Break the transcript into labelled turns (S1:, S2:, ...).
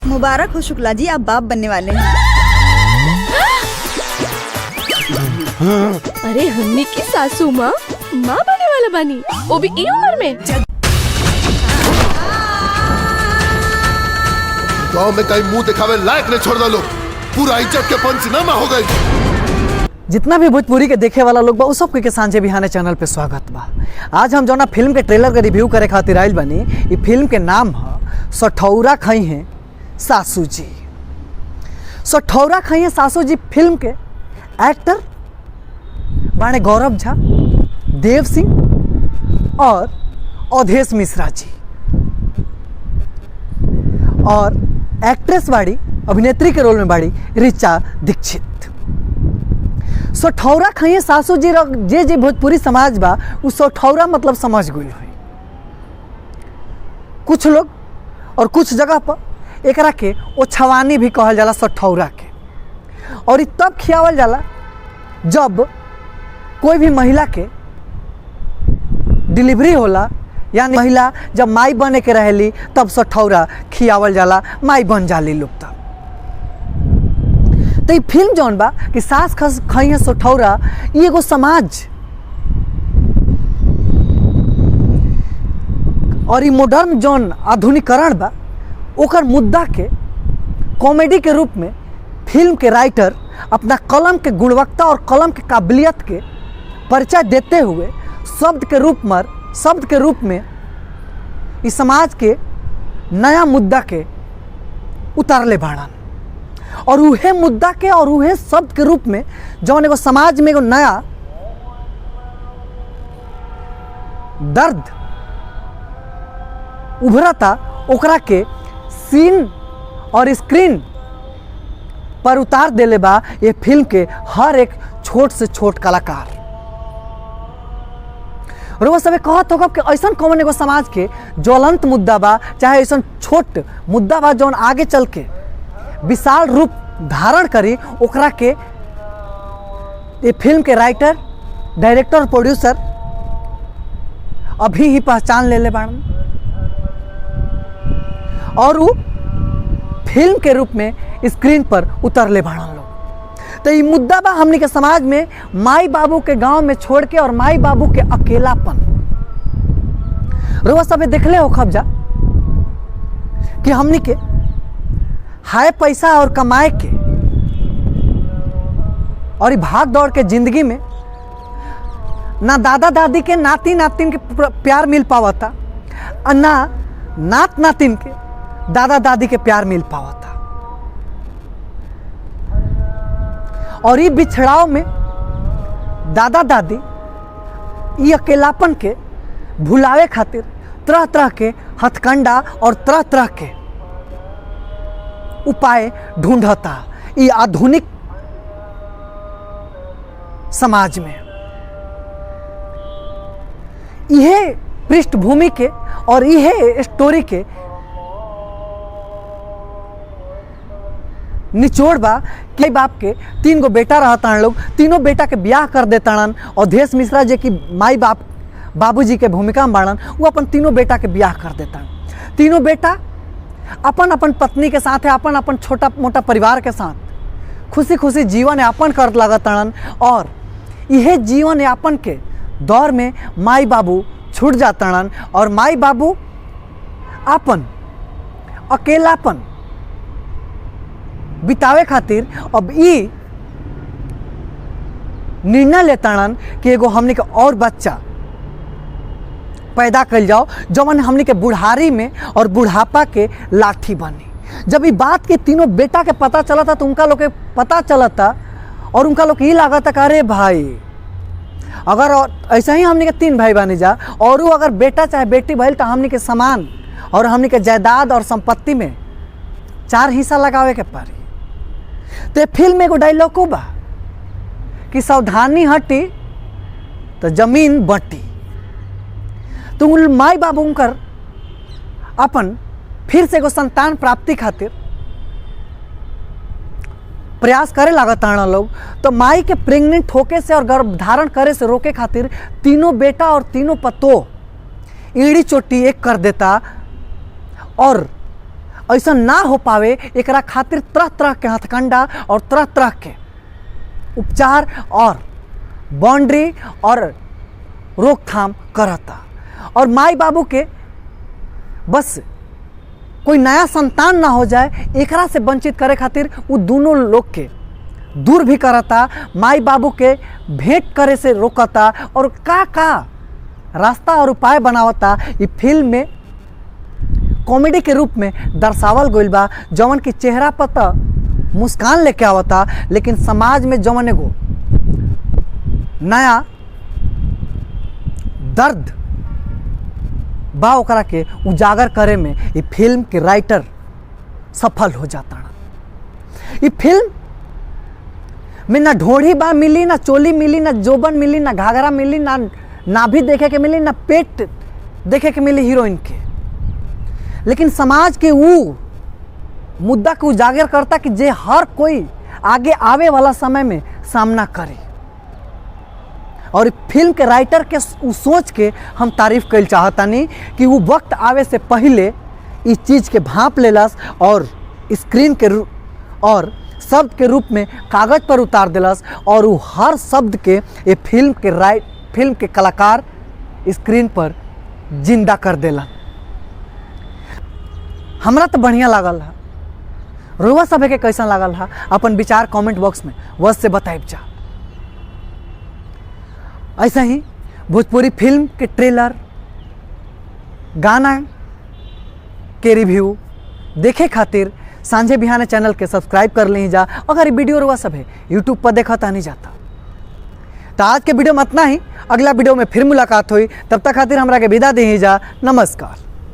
S1: मुबारक हो शुक्ला जी, आप बाप बनने वाले हैं।
S2: अरे हमने की सासू माँ बनने वाला बनी, वो भी ई उम्र में।
S3: गाँव में कहीं मुंह दिखावे लायक ने छोड़ दो, पूरा इज्जत के पंचनामा हो गई।
S4: जितना भी भोजपुरी के देखे वाला लोग बा उस सब के सांझे बिहाने चैनल पे स्वागत बा। आज हम जौना फिल्म के ट्रेलर के रिव्यू करे खातिर आइल बनी। ये फिल्म के नाम है सठौरा खई हैं सासू जी। सठौरा खई हैं सासू जी फिल्म के एक्टर बाणे गौरव झा, देव सिंह और अवधेश मिश्रा जी, और एक्ट्रेस बाड़ी अभिनेत्री के रोल में बाड़ी ऋचा दीक्षित। सठौरा खई हैं सासू जी जे जे भोजपुरी समाज बा उ सठौरा मतलब समझ गई हुई। कुछ लोग और कुछ जगह पर एकरा के ओछवानी भी कहल जाला सठौरा के, और तब खियावल जाला जब कोई भी महिला के डिलीवरी होला, यानी महिला जब माई बने के रहेली तब सठौरा खियावल जाला, माई बन जाली लोग तब। तो ये फिल्म जौन बा कि सास खई हैं सठौरा, ये एगो समाज और ये मॉडर्न जौन आधुनिकरण बा ओकर मुद्दा के कॉमेडी के रूप में फिल्म के राइटर अपना कलम के गुणवत्ता और कलम के काबिलियत के परिचय देते हुए शब्द के रूप में इस समाज के नया मुद्दा के उतारले बाड़न, और उहे मुद्दा के और उहे शब्द के रूप में जौन एगो समाज में एगो नया दर्द उभरता ओकरा के सीन और स्क्रीन पर उतार देले बा ये फिल्म के हर एक छोट से छोट कलाकार। और वो सब कहत होगा कि ऐसा कौन एगो समाज के ज्वलंत मुद्दा बा, चाहे ऐसा छोट मुद्दा बा जौन आगे चल के विशाल रूप धारण करी, ओकरा के ये फिल्म के राइटर, डायरेक्टर और प्रोड्यूसर अभी ही पहचान ले बाड़न, और वो फिल्म के रूप में स्क्रीन पर उतर ले बाड़न लोग। तो ये मुद्दा बा हमनी के समाज में माई बाबू के गांव में छोड़ के और माई बाबू के अकेलापन। रोज सब देखले हो खबजा कि हमनी के हाय पैसा और कमाए के और भाग दौड़ के जिंदगी में ना दादा दादी के नाती नातिन के प्यार मिल पावता, और ना नात नातिन के दादा दादी के प्यार मिल पावता। और ये बिछड़ाव में दादा दादी ये अकेलापन के भुलावे खातिर तरह तरह के हथकंडा और तरह तरह के उपाय ढूंढता ये आधुनिक समाज में। यह पृष्ठभूमि के और यह स्टोरी के निचोड़ बा कि बाप के 3 गो बेटा रहता लोग, तीनों बेटा के ब्याह कर देता। अवधेश मिश्रा जी की माई बाप बाबूजी के भूमिका में बाड़न, वो अपन तीनों बेटा के ब्याह कर देता। तीनों बेटा अपन अपन पत्नी के साथ है, अपन अपन छोटा मोटा परिवार के साथ खुशी खुशी जीवन यापन कर लगतन, और यह जीवन यापन के दौर में माई बाबू छूट जातन, और माई बाबू अपन अकेलापन बितावे खातिर अब ये निर्णय लेताड़न कि एगो हमनी के और बच्चा पैदा कर जाओ जवन हमनी के बुढ़ारी में और बुढ़ापा के लाठी बनी। जब ये बात के तीनों बेटा के पता चला था तो उनका लोग के पता चला था, और उनका लोग ये लगा था कि अरे भाई अगर ऐसा ही हमनी के 3 भाई बनी जा, और वो अगर बेटा चाहे बेटी भइल तो हमनी के समान और हमनी के जायदाद और संपत्ति में 4 हिस्सा लगावे के पड़ी। तो फिल्म में एगो डायलॉग बा कि सावधानी हटी तो जमीन बटी। तो माई बाबू कर अपन फिर से एगो संतान प्राप्ति खातिर प्रयास करे लागता लोग। तो माई के प्रेग्नेंट होके से और गर्भ धारण करे से रोके खातिर तीनों बेटा और तीनों पतो ईड़ी चोटी एक कर देता, और ऐसा ना हो पावे एकरा खातिर तरह तरह के हथकंडा और तरह तरह के उपचार और बाउंड्री और रोकथाम करता। और माई बाबू के बस कोई नया संतान ना हो जाए एकरा से वंचित करे खातिर वो दोनों लोग के दूर भी करता, माई बाबू के भेंट करे से रोकता और का रास्ता और उपाय बनावता। ये फिल्म में कॉमेडी के रूप में दर्शावल गइल बा, जवन की चेहरा पर तो मुस्कान लेके आवता, लेकिन समाज में जवन एगो नया दर्द बा ओकरा के उजागर करे में ये फिल्म के राइटर सफल हो जाता। ये फिल्म में ना ढोढ़ी बा मिली, ना चोली मिली, ना जोबन मिली, ना घाघरा मिली, ना भी देखे के मिली, ना पेट देखे के मिली हीरोइन के, लेकिन समाज के वो मुद्दा को उजागर करता कि जे हर कोई आगे आवे वाला समय में सामना करे। और फिल्म के राइटर के सोच के हम तारीफ कर चाहतानी कि वो वक्त आवे से पहले इस चीज़ के भांप लेलस और स्क्रीन के और शब्द के रूप में कागज पर उतार दिलस, और वो हर शब्द के ये फिल्म के कलाकार स्क्रीन पर जिंदा कर देलन। हमरा तो बढ़िया लागल है, रुआ सभे के कैसा लागल है अपन विचार कमेंट बॉक्स में वह से बताइब जा। ऐसा ही भोजपुरी फिल्म के ट्रेलर, गाना के रिव्यू देखे खातिर सांझे बिहाने चैनल के सब्सक्राइब कर ली जा। अगर ये वीडियो रुआ सब है यूट्यूब पर देखा था नहीं जाता। तो आज के वीडियो में इतना ही, अगला वीडियो में फिर मुलाकात हुई, तब तक खातिर हमरा के विदा दी जा। नमस्कार।